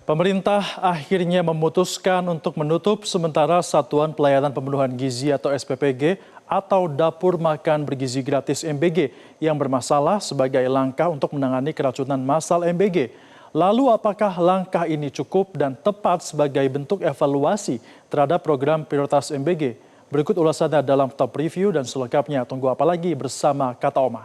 Pemerintah akhirnya memutuskan untuk menutup sementara Satuan Pelayanan Pemenuhan Gizi atau SPPG atau Dapur Makan Bergizi Gratis MBG yang bermasalah sebagai langkah untuk menangani keracunan massal MBG. Lalu apakah langkah ini cukup dan tepat sebagai bentuk evaluasi terhadap program prioritas MBG? Berikut ulasannya dalam Top Review dan selengkapnya tunggu apa lagi bersama Kata Oma.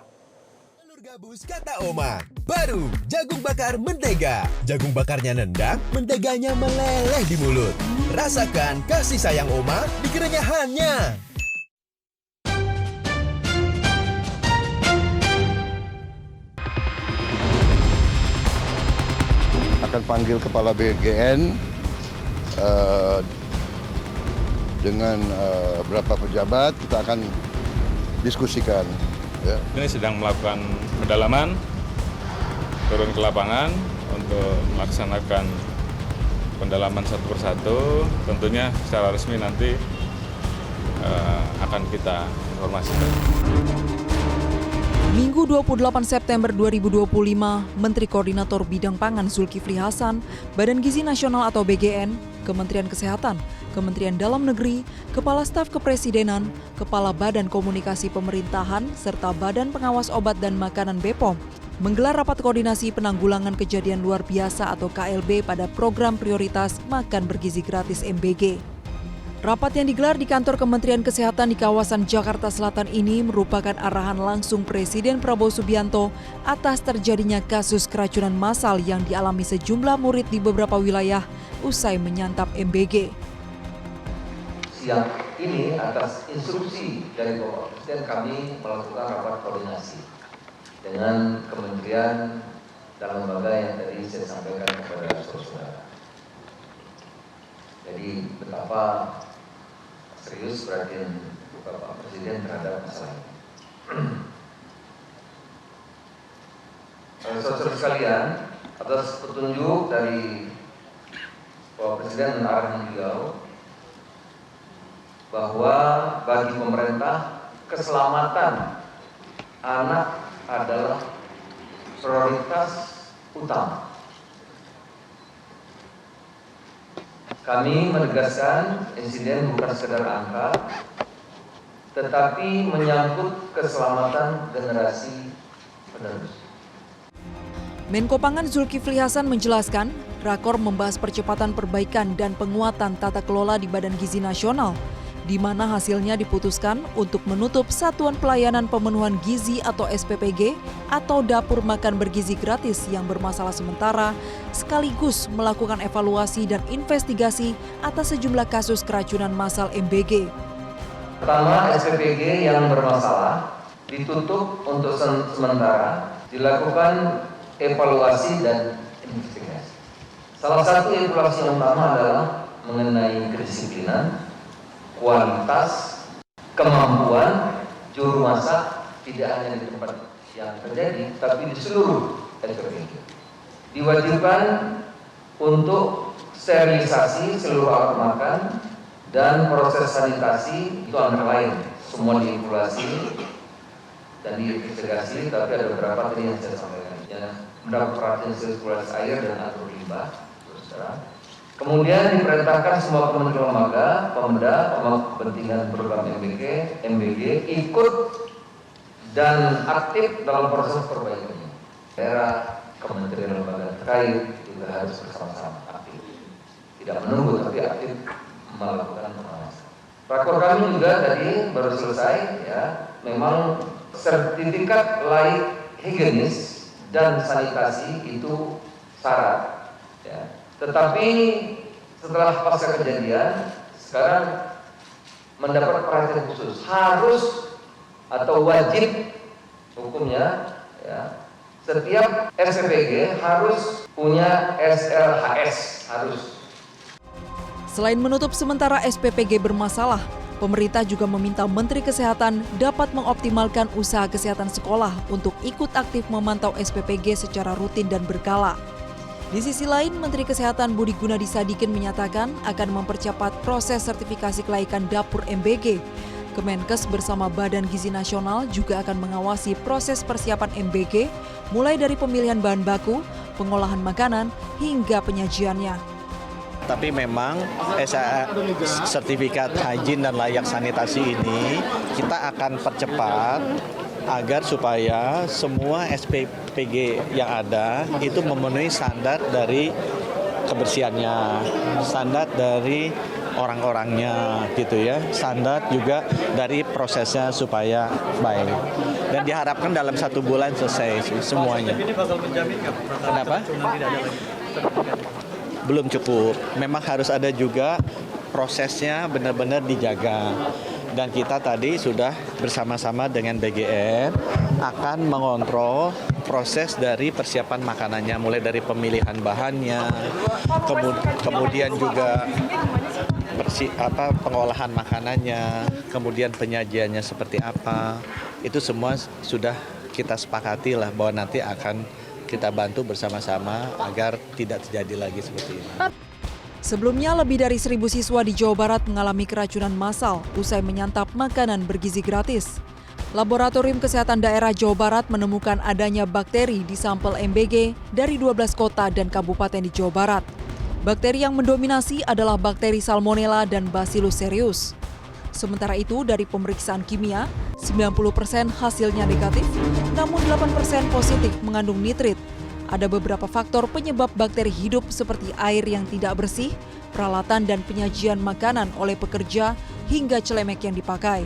Gabus Kata Oma, baru jagung bakar mentega. Jagung bakarnya nendang, menteganya meleleh di mulut. Rasakan kasih sayang Oma di kerenyahannya. Akan panggil kepala BGN dengan beberapa pejabat, kita akan diskusikan. Ya. Ini sedang melakukan pendalaman, turun ke lapangan untuk melaksanakan pendalaman satu persatu. Tentunya secara resmi nanti akan kita informasikan. Minggu 28 September 2025, Menteri Koordinator Bidang Pangan Zulkifli Hasan, Badan Gizi Nasional atau BGN, Kementerian Kesehatan, Kementerian Dalam Negeri, Kepala Staf Kepresidenan, Kepala Badan Komunikasi Pemerintahan, serta Badan Pengawas Obat dan Makanan BPOM menggelar rapat koordinasi penanggulangan kejadian luar biasa atau KLB pada program prioritas Makan Bergizi Gratis MBG. Rapat yang digelar di kantor Kementerian Kesehatan di kawasan Jakarta Selatan ini merupakan arahan langsung Presiden Prabowo Subianto atas terjadinya kasus keracunan massal yang dialami sejumlah murid di beberapa wilayah usai menyantap MBG. Siang ini atas instruksi dari Bapak Presiden kami melakukan rapat koordinasi dengan kementerian dan lembaga yang tadi saya sampaikan kepada saudara. Jadi betapa serius perhatian Bapak Presiden terhadap masalah ini. Saudara sekalian, atas petunjuk dari Bapak Presiden dan arahan beliau bahwa bagi pemerintah keselamatan anak adalah prioritas utama. Kami menegaskan insiden bukan sekedar angka, tetapi menyangkut keselamatan generasi penerus. Menko Pangan Zulkifli Hasan menjelaskan, Rakor membahas percepatan perbaikan dan penguatan tata kelola di Badan Gizi Nasional, di mana hasilnya diputuskan untuk menutup Satuan Pelayanan Pemenuhan Gizi atau SPPG atau Dapur Makan Bergizi Gratis yang bermasalah sementara, sekaligus melakukan evaluasi dan investigasi atas sejumlah kasus keracunan massal MBG. Pertama, SPPG yang bermasalah ditutup untuk sementara, dilakukan evaluasi dan investigasi. Salah satu evaluasi yang utama adalah mengenai kedisiplinan, kualitas, kemampuan juru masak tidak hanya di tempat yang terjadi, tapi di seluruh SPPG. Diwajibkan untuk sterilisasi seluruh alat makan dan proses sanitasi itu antara lain semua dievaluasi dan diinvestigasi, tapi ada beberapa tadi yang saya sampaikan yang mendapat perhatian sirkulasi air dan atur limbah. Kemudian diperintahkan semua kementerian lembaga, Pemda, pemangku kepentingan program MBG ikut dan aktif dalam proses perbaikan. Daerah, kementerian lembaga terkait juga harus bersama-sama aktif. Tidak menunggu tapi aktif melakukan pengawasan. Rakor kami juga tadi baru selesai ya, memang sertifikat layak higienis dan sanitasi itu syarat ya. Tetapi setelah pasca kejadian, sekarang mendapat perhatian khusus. Harus atau wajib hukumnya, ya, setiap SPPG harus punya SLHS, harus. Selain menutup sementara SPPG bermasalah, pemerintah juga meminta Menteri Kesehatan dapat mengoptimalkan usaha kesehatan sekolah untuk ikut aktif memantau SPPG secara rutin dan berkala. Di sisi lain, Menteri Kesehatan Budi Gunadi Sadikin menyatakan akan mempercepat proses sertifikasi kelaikan dapur MBG. Kemenkes bersama Badan Gizi Nasional juga akan mengawasi proses persiapan MBG, mulai dari pemilihan bahan baku, pengolahan makanan, hingga penyajiannya. Tapi memang sertifikat hygiene dan layak sanitasi ini kita akan percepat agar supaya semua SPPG yang ada itu memenuhi standar dari kebersihannya, standar dari orang-orangnya gitu ya, standar juga dari prosesnya supaya baik. Dan diharapkan dalam 1 bulan selesai semuanya. Ini bakal menjamin nggak? Kenapa? Belum cukup. Memang harus ada juga prosesnya benar-benar dijaga. Dan kita tadi sudah bersama-sama dengan BGN akan mengontrol proses dari persiapan makanannya, mulai dari pemilihan bahannya, kemudian juga pengolahan makanannya, kemudian penyajiannya seperti apa. Itu semua sudah kita sepakati lah bahwa nanti akan kita bantu bersama-sama agar tidak terjadi lagi seperti ini. Sebelumnya, lebih dari 1.000 siswa di Jawa Barat mengalami keracunan massal usai menyantap makanan bergizi gratis. Laboratorium Kesehatan Daerah Jawa Barat menemukan adanya bakteri di sampel MBG dari 12 kota dan kabupaten di Jawa Barat. Bakteri yang mendominasi adalah bakteri Salmonella dan Bacillus cereus. Sementara itu, dari pemeriksaan kimia, 90% hasilnya negatif, namun 8% positif mengandung nitrit. Ada beberapa faktor penyebab bakteri hidup seperti air yang tidak bersih, peralatan dan penyajian makanan oleh pekerja, hingga celemek yang dipakai.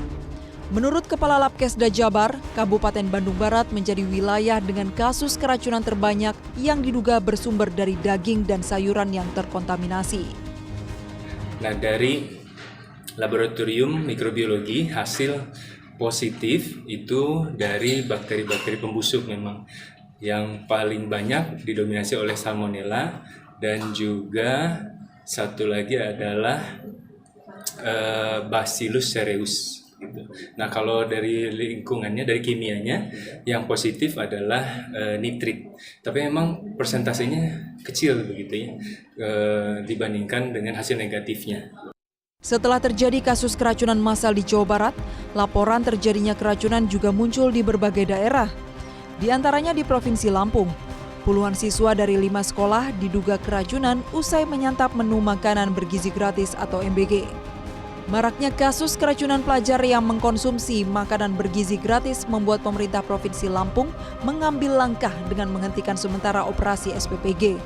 Menurut Kepala Labkesda Jabar, Kabupaten Bandung Barat menjadi wilayah dengan kasus keracunan terbanyak yang diduga bersumber dari daging dan sayuran yang terkontaminasi. Nah, dari laboratorium mikrobiologi hasil positif itu dari bakteri-bakteri pembusuk memang yang paling banyak didominasi oleh Salmonella dan juga satu lagi adalah Bacillus cereus. Gitu. Nah, kalau dari lingkungannya, dari kimianya, yang positif adalah nitrit. Tapi memang persentasenya kecil begitu ya, dibandingkan dengan hasil negatifnya. Setelah terjadi kasus keracunan massal di Jawa Barat, laporan terjadinya keracunan juga muncul di berbagai daerah. Di antaranya di Provinsi Lampung. Puluhan siswa dari 5 sekolah diduga keracunan usai menyantap menu makanan bergizi gratis atau MBG. Maraknya kasus keracunan pelajar yang mengkonsumsi makanan bergizi gratis membuat pemerintah Provinsi Lampung mengambil langkah dengan menghentikan sementara operasi SPPG.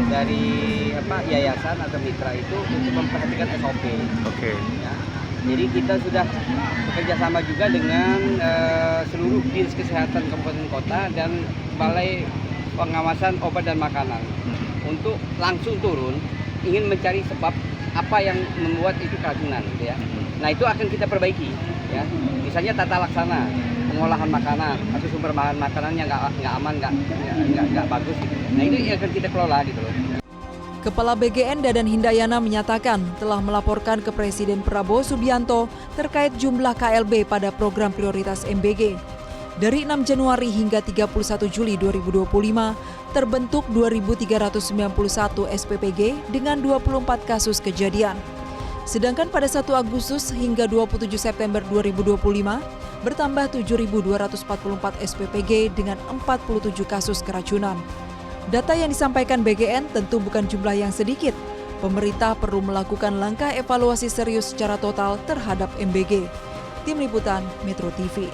Dari yayasan atau mitra itu untuk memperhatikan SOP. Oke. Ya. Jadi kita sudah bekerja sama juga dengan seluruh dinas kesehatan kabupaten kota dan balai pengawasan obat dan makanan untuk langsung turun ingin mencari sebab apa yang membuat itu keracunan, gitu ya. Nah, itu akan kita perbaiki, ya. Misalnya tata laksana pengolahan makanan atau sumber bahan makanan yang nggak aman, nggak bagus, gitu. Nah, itu yang akan kita kelola, gitu loh. Kepala BGN Dadan Hindayana menyatakan telah melaporkan ke Presiden Prabowo Subianto terkait jumlah KLB pada program prioritas MBG. Dari 6 Januari hingga 31 Juli 2025, terbentuk 2.391 SPPG dengan 24 kasus kejadian. Sedangkan pada 1 Agustus hingga 27 September 2025, bertambah 7.244 SPPG dengan 47 kasus keracunan. Data yang disampaikan BGN tentu bukan jumlah yang sedikit. Pemerintah perlu melakukan langkah evaluasi serius secara total terhadap MBG. Tim Liputan Metro TV.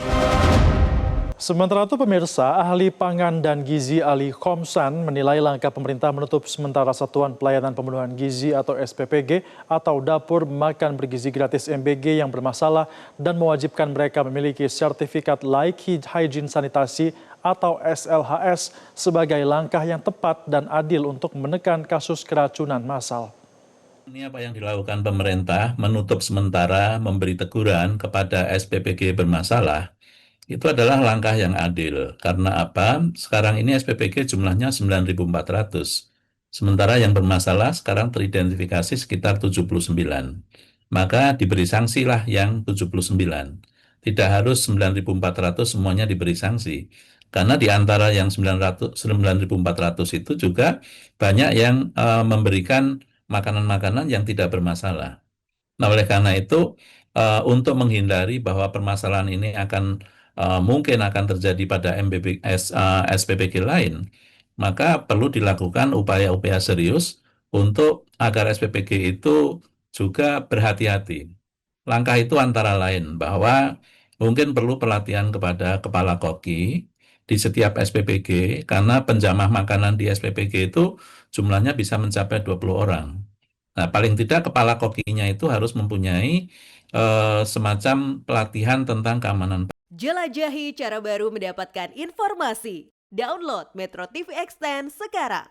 Sementara itu pemirsa, ahli pangan dan gizi Ali Komsan menilai langkah pemerintah menutup sementara Satuan Pelayanan Pemenuhan Gizi atau SPPG atau dapur makan bergizi gratis MBG yang bermasalah dan mewajibkan mereka memiliki sertifikat layak hygiene sanitasi atau SLHS sebagai langkah yang tepat dan adil untuk menekan kasus keracunan massal. Ini apa yang dilakukan pemerintah menutup sementara memberi teguran kepada SPPG bermasalah. Itu adalah langkah yang adil. Karena apa? Sekarang ini SPPG jumlahnya 9.400. Sementara yang bermasalah sekarang teridentifikasi sekitar 79. Maka diberi sanksi lah yang 79. Tidak harus 9.400 semuanya diberi sanksi. Karena di antara yang 9.400 itu juga banyak yang memberikan makanan-makanan yang tidak bermasalah. Nah, oleh karena itu, untuk menghindari bahwa permasalahan ini mungkin akan terjadi pada SPPG lain, maka perlu dilakukan upaya-upaya serius untuk agar SPPG itu juga berhati-hati. Langkah itu antara lain bahwa mungkin perlu pelatihan kepada kepala koki di setiap SPPG, karena penjamah makanan di SPPG itu jumlahnya bisa mencapai 20 orang. Nah, paling tidak kepala kokinya itu harus mempunyai semacam pelatihan tentang keamanan. Jelajahi cara baru mendapatkan informasi. Download Metro TV Extend sekarang.